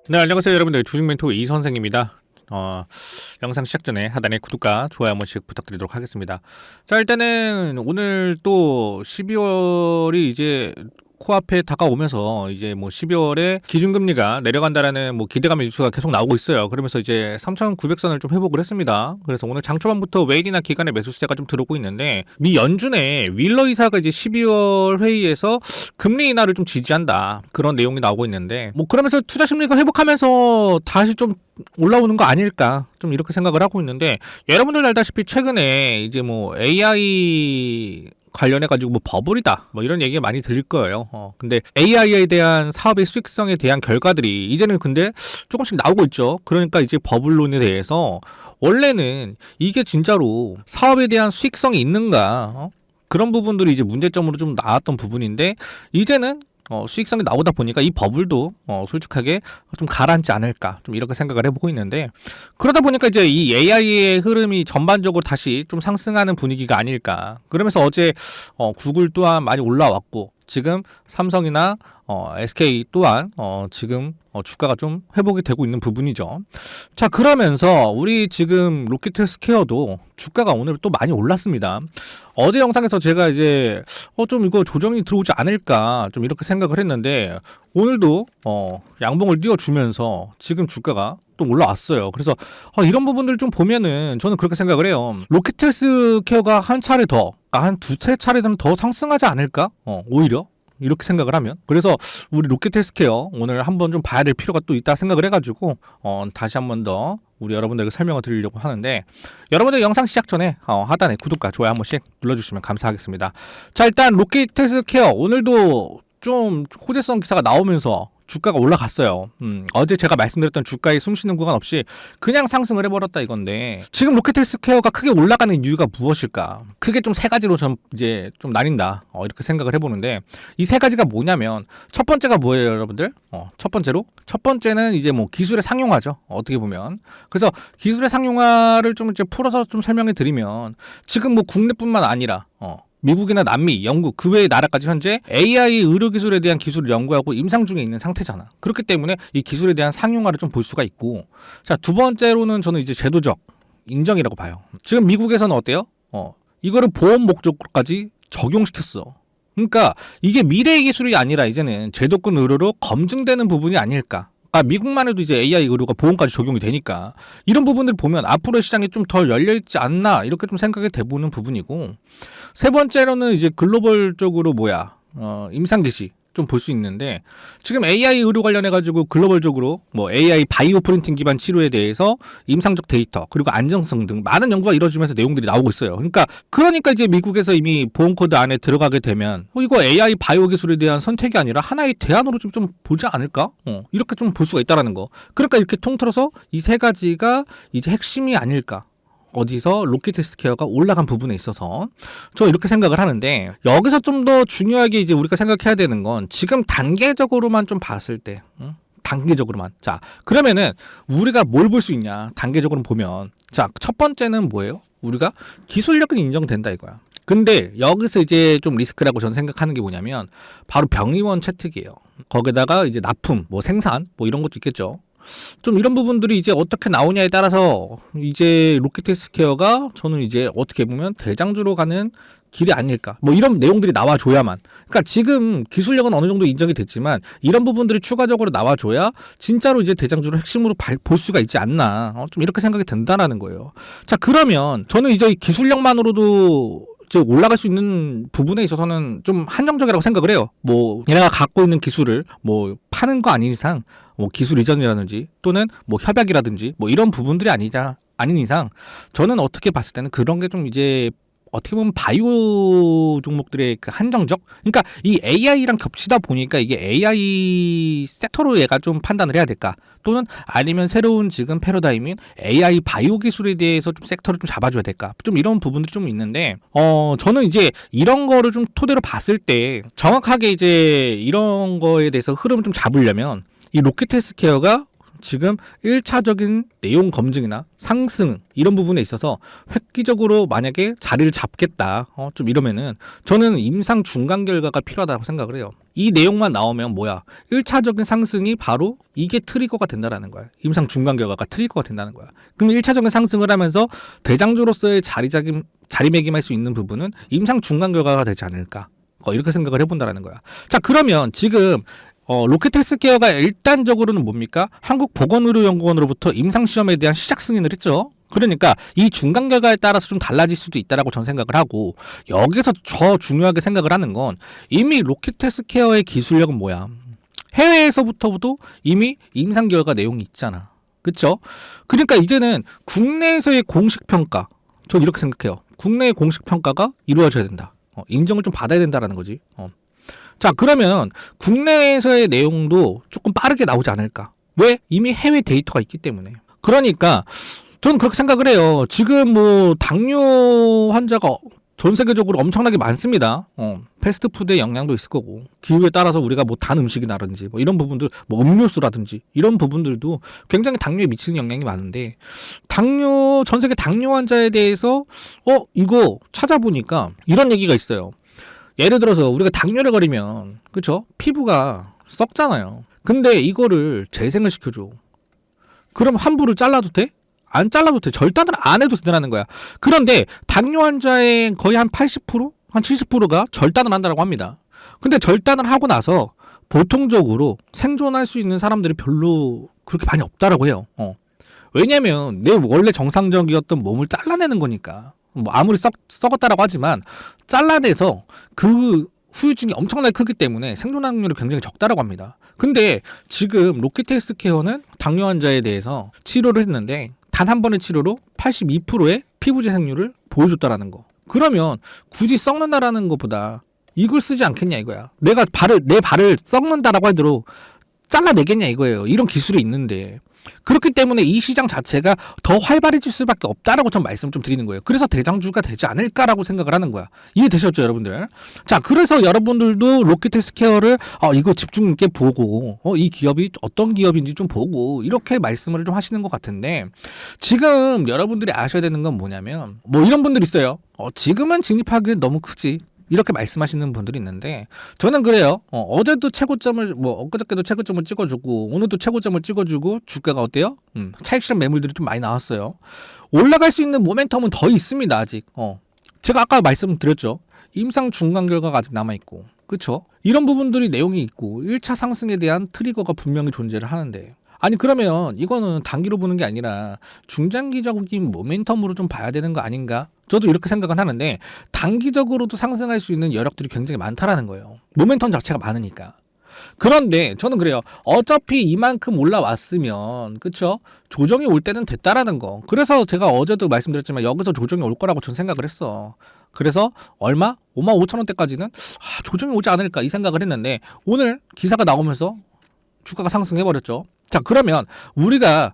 네, 안녕하세요 여러분들. 주식멘토 이선생입니다. 영상 시작 전에 하단에 구독과 좋아요 한 번씩 부탁드리도록 하겠습니다. 자, 일단은 오늘 또 12월이 이제 코앞에 다가오면서 이제 뭐 12월에 기준금리가 내려간다라는 뭐 기대감 뉴스가 계속 나오고 있어요. 그러면서 이제 3,900선을 좀 회복을 했습니다. 그래서 오늘 장초반부터 웨일이나 기관의 매수세가 좀 들어오고 있는데, 미 연준의 윌러 이사가 이제 12월 회의에서 금리 인하를 좀 지지한다, 그런 내용이 나오고 있는데, 뭐 그러면서 투자 심리가 회복하면서 다시 좀 올라오는 거 아닐까, 좀 이렇게 생각을 하고 있는데, 여러분들 알다시피 최근에 이제 뭐 AI 관련해가지고 뭐 버블이다, 뭐 이런 얘기가 많이 들릴 거예요. 근데 AI에 대한 사업의 수익성에 대한 결과들이 이제는 근데 조금씩 나오고 있죠. 그러니까 이제 버블론에 대해서 원래는 이게 진짜로 사업에 대한 수익성이 있는가, 그런 부분들이 이제 문제점으로 좀 나왔던 부분인데, 이제는 수익성이 나오다 보니까 이 버블도 솔직하게 좀 가라앉지 않을까, 좀 이렇게 생각을 해보고 있는데, 그러다 보니까 이제 이 AI의 흐름이 전반적으로 다시 좀 상승하는 분위기가 아닐까. 그러면서 어제 구글 또한 많이 올라왔고, 지금 삼성이나 SK 또한 지금 주가가 좀 회복이 되고 있는 부분이죠. 자, 그러면서 우리 지금 로켓헬스케어도 주가가 오늘 또 많이 올랐습니다. 어제 영상에서 제가 이제 좀 이거 조정이 들어오지 않을까, 좀 이렇게 생각을 했는데, 오늘도 양봉을 띄워주면서 지금 주가가 또 올라왔어요. 그래서 이런 부분들 좀 보면은 저는 그렇게 생각을 해요. 로켓헬스케어가 한 차례 더, 한 두세 차례는 더 상승하지 않을까? 오히려 이렇게 생각을 하면. 그래서 우리 로켓헬스케어 오늘 한번 좀 봐야 될 필요가 또 있다 생각을 해가지고 다시 한번 더 우리 여러분들에게 설명을 드리려고 하는데, 여러분들 영상 시작 전에 하단에 구독과 좋아요 한 번씩 눌러주시면 감사하겠습니다. 자, 일단 로켓헬스케어 오늘도 좀 호재성 기사가 나오면서 주가가 올라갔어요. 어제 제가 말씀드렸던 주가의 숨쉬는 구간 없이 그냥 상승을 해버렸다 이건데, 지금 로켓헬스케어가 크게 올라가는 이유가 무엇일까? 크게 좀 세 가지로 좀 이제 좀 나뉜다, 이렇게 생각을 해보는데, 이 세 가지가 뭐냐면, 첫 번째가 뭐예요 여러분들? 첫 번째는 이제 뭐 기술의 상용화죠, 어떻게 보면. 그래서 기술의 상용화를 좀 이제 풀어서 좀 설명해 드리면, 지금 뭐 국내뿐만 아니라 미국이나 남미, 영국, 그 외의 나라까지 현재 AI 의료 기술에 대한 기술을 연구하고 임상 중에 있는 상태잖아. 그렇기 때문에 이 기술에 대한 상용화를 좀 볼 수가 있고, 자, 두 번째로는 저는 이제 제도적 인정이라고 봐요. 지금 미국에서는 어때요? 이거를 보험 목적으로까지 적용시켰어. 그러니까 이게 미래의 기술이 아니라 이제는 제도권 의료로 검증되는 부분이 아닐까. 미국만 해도 이제 AI 의료가 보험까지 적용이 되니까, 이런 부분들 보면 앞으로의 시장이 좀 더 열려있지 않나, 이렇게 좀 생각이 돼보는 부분이고, 세 번째로는 이제 글로벌적으로 임상기시 좀 볼 수 있는데, 지금 AI 의료 관련해가지고 글로벌적으로 뭐 AI 바이오 프린팅 기반 치료에 대해서 임상적 데이터 그리고 안정성 등 많은 연구가 이루어지면서 내용들이 나오고 있어요. 그러니까 이제 미국에서 이미 보험 코드 안에 들어가게 되면 이거 AI 바이오 기술에 대한 선택이 아니라 하나의 대안으로 좀 보지 않을까? 이렇게 좀 볼 수가 있다라는 거. 그러니까 이렇게 통틀어서 이 세 가지가 이제 핵심이 아닐까. 어디서 로켓헬스케어가 올라간 부분에 있어서 저 이렇게 생각을 하는데, 여기서 좀 더 중요하게 이제 우리가 생각해야 되는 건, 지금 단계적으로만 좀 봤을 때, 단계적으로만. 자, 그러면은 우리가 뭘 볼 수 있냐? 단계적으로 보면, 자, 첫 번째는 뭐예요? 우리가 기술력은 인정된다 이거야. 근데 여기서 이제 좀 리스크라고 저는 생각하는 게 뭐냐면, 바로 병의원 채택이에요. 거기다가 이제 납품, 뭐 생산, 뭐 이런 것도 있겠죠. 좀 이런 부분들이 이제 어떻게 나오냐에 따라서 이제 로켓헬스케어가 저는 이제 어떻게 보면 대장주로 가는 길이 아닐까, 뭐 이런 내용들이 나와줘야만. 그러니까 지금 기술력은 어느 정도 인정이 됐지만 이런 부분들이 추가적으로 나와줘야 진짜로 이제 대장주를 핵심으로 볼 수가 있지 않나, 좀 이렇게 생각이 든다라는 거예요. 자, 그러면 저는 이제 기술력만으로도 올라갈 수 있는 부분에 있어서는 좀 한정적이라고 생각을 해요. 뭐 얘네가 갖고 있는 기술을 뭐 파는 거 아닌 이상, 뭐 기술 이전이라든지 또는 뭐 협약이라든지 뭐 이런 부분들이 아닌 이상, 저는 어떻게 봤을 때는 그런 게 좀 이제 어떻게 보면 바이오 종목들의 그 한정적, 그러니까 이 AI랑 겹치다 보니까 이게 AI 섹터로 얘가 좀 판단을 해야 될까, 또는 아니면 새로운 지금 패러다임인 AI 바이오 기술에 대해서 좀 섹터를 좀 잡아줘야 될까, 좀 이런 부분들이 좀 있는데, 저는 이제 이런 거를 좀 토대로 봤을 때 정확하게 이제 이런 거에 대해서 흐름을 좀 잡으려면 이 로켓헬스케어가 지금 1차적인 내용 검증이나 상승 이런 부분에 있어서 획기적으로 만약에 자리를 잡겠다 좀 이러면은 저는 임상 중간 결과가 필요하다고 생각을 해요. 이 내용만 나오면 뭐야 1차적인 상승이 바로 이게 트리거가 된다라는 거야. 임상 중간 결과가 트리거가 된다는 거야. 그럼 1차적인 상승을 하면서 대장주로서의 자리매김할 수 있는 부분은 임상 중간 결과가 되지 않을까 이렇게 생각을 해본다라는 거야. 자 그러면 지금 로켓 헬스케어가 일단적으로는 뭡니까? 한국보건의료연구원으로부터 임상시험에 대한 시작 승인을 했죠. 그러니까 이 중간 결과에 따라서 좀 달라질 수도 있다라고 저는 생각을 하고 여기서 더 중요하게 생각을 하는 건 이미 로켓 헬스케어의 기술력은 뭐야? 해외에서부터도 이미 임상 결과 내용이 있잖아. 그쵸? 그러니까 이제는 국내에서의 공식 평가 저 이렇게 생각해요. 국내의 공식 평가가 이루어져야 된다. 인정을 좀 받아야 된다라는 거지. 자 그러면 국내에서의 내용도 조금 빠르게 나오지 않을까? 왜? 이미 해외 데이터가 있기 때문에. 그러니까 저는 그렇게 생각을 해요. 지금 뭐 당뇨 환자가 전 세계적으로 엄청나게 많습니다. 패스트푸드의 영향도 있을 거고 기후에 따라서 우리가 뭐 단 음식이라든지 뭐 이런 부분들 뭐 음료수라든지 이런 부분들도 굉장히 당뇨에 미치는 영향이 많은데 당뇨 전 세계 당뇨 환자에 대해서 이거 찾아보니까 이런 얘기가 있어요. 예를 들어서 우리가 당뇨를 걸리면 그쵸? 피부가 썩잖아요. 근데 이거를 재생을 시켜줘. 그럼 함부로 잘라도 돼? 안 잘라도 돼. 절단을 안 해도 된다는 거야. 그런데 당뇨 환자의 거의 한 80%? 한 70%가 절단을 한다고 합니다. 근데 절단을 하고 나서 보통적으로 생존할 수 있는 사람들이 별로 그렇게 많이 없다라고 해요. 왜냐면 내 원래 정상적이었던 몸을 잘라내는 거니까. 뭐 아무리 썩었다라고 하지만 잘라내서 그 후유증이 엄청나게 크기 때문에 생존 확률이 굉장히 적다라고 합니다. 근데 지금 로켓 헬스케어는 당뇨 환자에 대해서 치료를 했는데 단 한 번의 치료로 82%의 피부 재생률을 보여줬다라는 거. 그러면 굳이 썩는다라는 것보다 이걸 쓰지 않겠냐 이거야. 내 발을 썩는다라고 하더라도 잘라내겠냐 이거예요. 이런 기술이 있는데. 그렇기 때문에 이 시장 자체가 더 활발해질 수밖에 없다라고 전 말씀 좀 드리는 거예요. 그래서 대장주가 되지 않을까라고 생각을 하는 거야. 이해되셨죠 여러분들? 자 그래서 여러분들도 로켓 헬스케어를 이거 집중 있게 보고 이 기업이 어떤 기업인지 좀 보고 이렇게 말씀을 좀 하시는 것 같은데 지금 여러분들이 아셔야 되는 건 뭐냐면 뭐 이런 분들 있어요. 지금은 진입하기엔 너무 크지. 이렇게 말씀하시는 분들이 있는데 저는 그래요. 어제도 최고점을 엊그저께도 최고점을 찍어주고 오늘도 최고점을 찍어주고 주가가 어때요? 차익 실현 매물들이 좀 많이 나왔어요. 올라갈 수 있는 모멘텀은 더 있습니다. 아직. 제가 아까 말씀드렸죠. 임상 중간 결과가 아직 남아있고 그쵸? 이런 부분들이 내용이 있고 1차 상승에 대한 트리거가 분명히 존재를 하는데 아니 그러면 이거는 단기로 보는 게 아니라 중장기적인 모멘텀으로 좀 봐야 되는 거 아닌가? 저도 이렇게 생각은 하는데 단기적으로도 상승할 수 있는 여력들이 굉장히 많다라는 거예요. 모멘텀 자체가 많으니까. 그런데 저는 그래요. 어차피 이만큼 올라왔으면 그쵸? 조정이 올 때는 됐다라는 거. 그래서 제가 어제도 말씀드렸지만 여기서 조정이 올 거라고 저는 생각을 했어. 그래서 얼마? 55,000원대까지는 조정이 오지 않을까 이 생각을 했는데 오늘 기사가 나오면서 주가가 상승해버렸죠. 자 그러면 우리가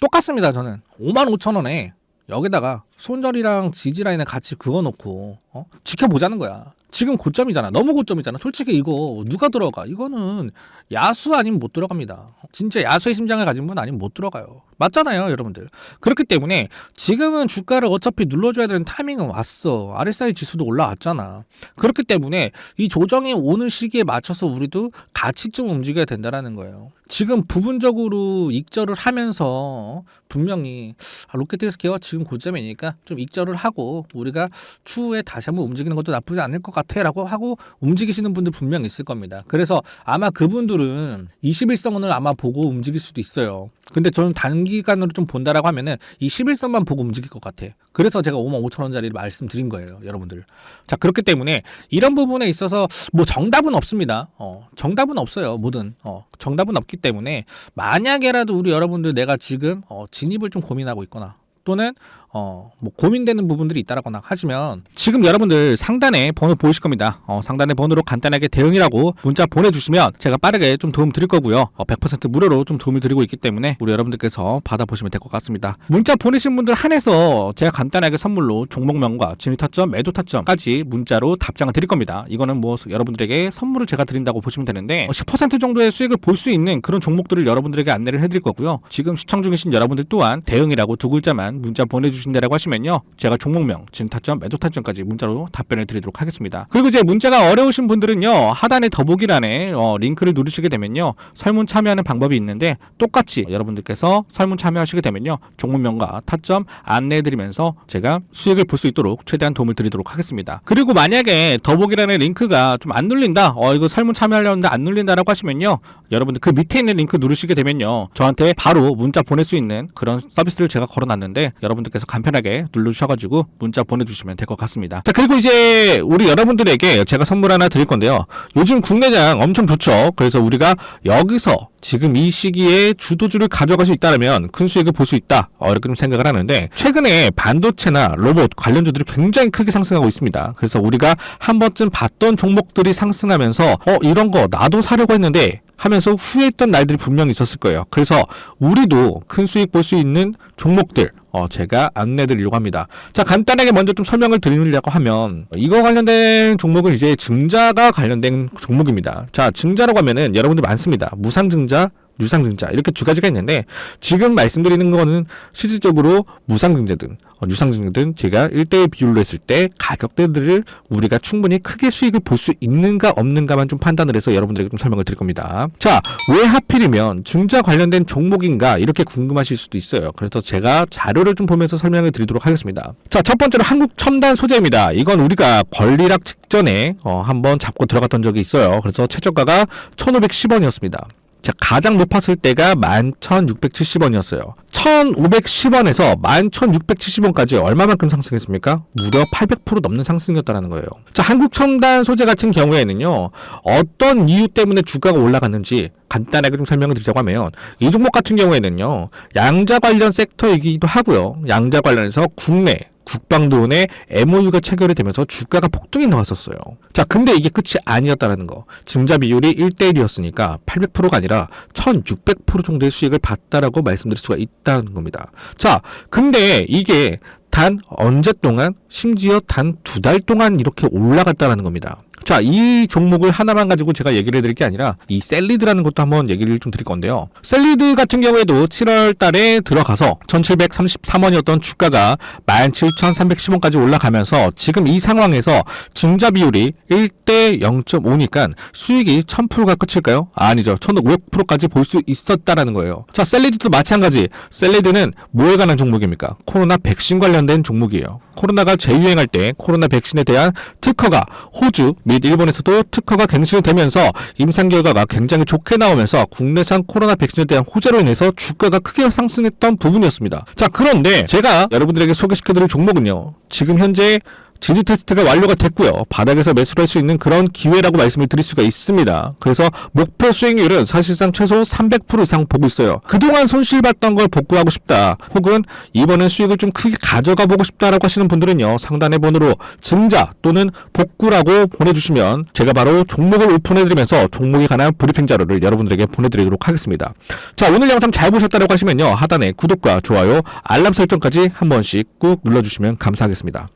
똑같습니다. 저는 55,000원에 여기다가 손절이랑 지지라인을 같이 그어놓고 지켜보자는 거야. 지금 고점이잖아. 너무 고점이잖아. 솔직히 이거 누가 들어가? 이거는 야수 아니면 못 들어갑니다. 진짜 야수의 심장을 가진 분 아니면 못 들어가요. 맞잖아요 여러분들. 그렇기 때문에 지금은 주가를 어차피 눌러줘야 되는 타이밍은 왔어. RSI 지수도 올라왔잖아. 그렇기 때문에 이 조정이 오는 시기에 맞춰서 우리도 같이 좀 움직여야 된다는 거예요. 지금 부분적으로 익절을 하면서 분명히 로켓 헬스케어 지금 고점이니까 좀 익절을 하고 우리가 추후에 다시 한번 움직이는 것도 나쁘지 않을 것 같아 라고 하고 움직이시는 분들 분명히 있을 겁니다. 그래서 아마 그분들은 21선을 아마 보고 움직일 수도 있어요. 근데 저는 단기간으로 좀 본다라고 하면은 이 11선만 보고 움직일 것 같아. 그래서 제가 55,000원짜리를 말씀드린 거예요 여러분들. 자 그렇기 때문에 이런 부분에 있어서 뭐 정답은 없습니다. 정답은 없어요. 뭐든 정답은 없기 때문에 만약에라도 우리 여러분들 내가 지금 진입을 좀 고민하고 있거나 또는 뭐 고민되는 부분들이 있다라거나 하시면 지금 여러분들 상단에 번호 보이실 겁니다. 상단에 번호로 간단하게 대응이라고 문자 보내주시면 제가 빠르게 좀 도움 드릴 거고요. 100% 무료로 좀 도움을 드리고 있기 때문에 우리 여러분들께서 받아보시면 될 것 같습니다. 문자 보내신 분들 한해서 제가 간단하게 선물로 종목명과 진입 타점, 매도 타점까지 문자로 답장을 드릴 겁니다. 이거는 뭐 여러분들에게 선물을 제가 드린다고 보시면 되는데 10% 정도의 수익을 볼 수 있는 그런 종목들을 여러분들에게 안내를 해드릴 거고요. 지금 시청 중이신 여러분들 또한 대응이라고 두 글자만 문자 보내주신다라고 하시면요, 제가 종목명, 진입 타점, 매도 타점까지 문자로 답변을 드리도록 하겠습니다. 그리고 이제 문자가 어려우신 분들은요, 하단의 더보기란에 링크를 누르시게 되면요, 설문 참여하는 방법이 있는데 똑같이 여러분들께서 설문 참여하시게 되면요, 종목명과 타점 안내해드리면서 제가 수익을 볼 수 있도록 최대한 도움을 드리도록 하겠습니다. 그리고 만약에 더보기란의 링크가 좀 안 눌린다, 이거 설문 참여하려는데 안 눌린다라고 하시면요, 여러분들 그 밑에 있는 링크 누르시게 되면요, 저한테 바로 문자 보낼 수 있는 그런 서비스를 제가 걸어놨는데 여러분들께서 간편하게 눌러주셔가지고 문자 보내주시면 될 것 같습니다. 자, 그리고 이제 우리 여러분들에게 제가 선물 하나 드릴 건데요, 요즘 국내장 엄청 좋죠. 그래서 우리가 여기서 지금 이 시기에 주도주를 가져갈 수 있다면 큰 수익을 볼 수 있다, 이렇게 좀 생각을 하는데, 최근에 반도체나 로봇 관련주들이 굉장히 크게 상승하고 있습니다. 그래서 우리가 한 번쯤 봤던 종목들이 상승하면서 이런 거 나도 사려고 했는데 하면서 후회했던 날들이 분명히 있었을 거예요. 그래서 우리도 큰 수익 볼 수 있는 종목들 제가 안내드리려고 합니다. 자, 간단하게 먼저 좀 설명을 드리려고 하면, 이거 관련된 종목은 이제 증자가 관련된 종목입니다. 자, 증자라고 하면은 여러분들 많습니다. 무상증자, 유상증자, 이렇게 두 가지가 있는데, 지금 말씀드리는 거는 실질적으로 무상증자든 유상증자든 제가 1대1 비율로 했을 때 가격대들을 우리가 충분히 크게 수익을 볼 수 있는가 없는가만 좀 판단을 해서 여러분들에게 좀 설명을 드릴 겁니다. 자, 왜 하필이면 증자 관련된 종목인가 이렇게 궁금하실 수도 있어요. 그래서 제가 자료를 좀 보면서 설명을 드리도록 하겠습니다. 자, 첫 번째로 한국첨단 소재입니다. 이건 우리가 권리락 직전에 한번 잡고 들어갔던 적이 있어요. 그래서 최저가가 1,510원이었습니다. 자, 가장 높았을 때가 11,670원이었어요. 1,510원에서 11,670원까지 얼마만큼 상승했습니까? 무려 800% 넘는 상승이었다는 거예요. 자, 한국첨단 소재 같은 경우에는요, 어떤 이유 때문에 주가가 올라갔는지 간단하게 좀 설명을 드리자고 하면, 이 종목 같은 경우에는요, 양자 관련 섹터이기도 하고요, 양자 관련해서 국내 국방드론의 MOU가 체결이 되면서 주가가 폭등이 나왔었어요. 자, 근데 이게 끝이 아니었다는 거. 증자 비율이 1대1이었으니까 800%가 아니라 1600% 정도의 수익을 봤다라고 말씀드릴 수가 있다는 겁니다. 자, 근데 이게 단 언제 동안, 심지어 단 2달 동안 이렇게 올라갔다는 겁니다. 자, 이 종목을 하나만 가지고 제가 얘기를 해드릴 게 아니라 이 셀리드라는 것도 한번 얘기를 좀 드릴 건데요. 셀리드 같은 경우에도 7월 달에 들어가서 1733원이었던 주가가 17,310원까지 올라가면서 지금 이 상황에서 증자 비율이 1대 0.5니까 수익이 1000%가 끝일까요? 아니죠. 1500%까지 볼 수 있었다라는 거예요. 자, 셀리드도 마찬가지. 셀리드는 뭐에 관한 종목입니까? 코로나 백신 관련된 종목이에요. 코로나가 재유행할 때 코로나 백신에 대한 특허가 호주 및 일본에서도 특허가 갱신이 되면서 임상 결과가 굉장히 좋게 나오면서 국내산 코로나 백신에 대한 호재로 인해서 주가가 크게 상승했던 부분이었습니다. 자, 그런데 제가 여러분들에게 소개시켜드릴 종목은요, 지금 현재 지지 테스트가 완료가 됐고요, 바닥에서 매수를 할 수 있는 그런 기회라고 말씀을 드릴 수가 있습니다. 그래서 목표 수익률은 사실상 최소 300% 이상 보고 있어요. 그동안 손실봤던 걸 복구하고 싶다, 혹은 이번엔 수익을 좀 크게 가져가 보고 싶다라고 하시는 분들은요, 상단의 번호로 증자 또는 복구라고 보내주시면 제가 바로 종목을 오픈해드리면서 종목에 관한 브리핑 자료를 여러분들에게 보내드리도록 하겠습니다. 자, 오늘 영상 잘 보셨다고 하시면요, 하단에 구독과 좋아요, 알람 설정까지 한 번씩 꾹 눌러주시면 감사하겠습니다.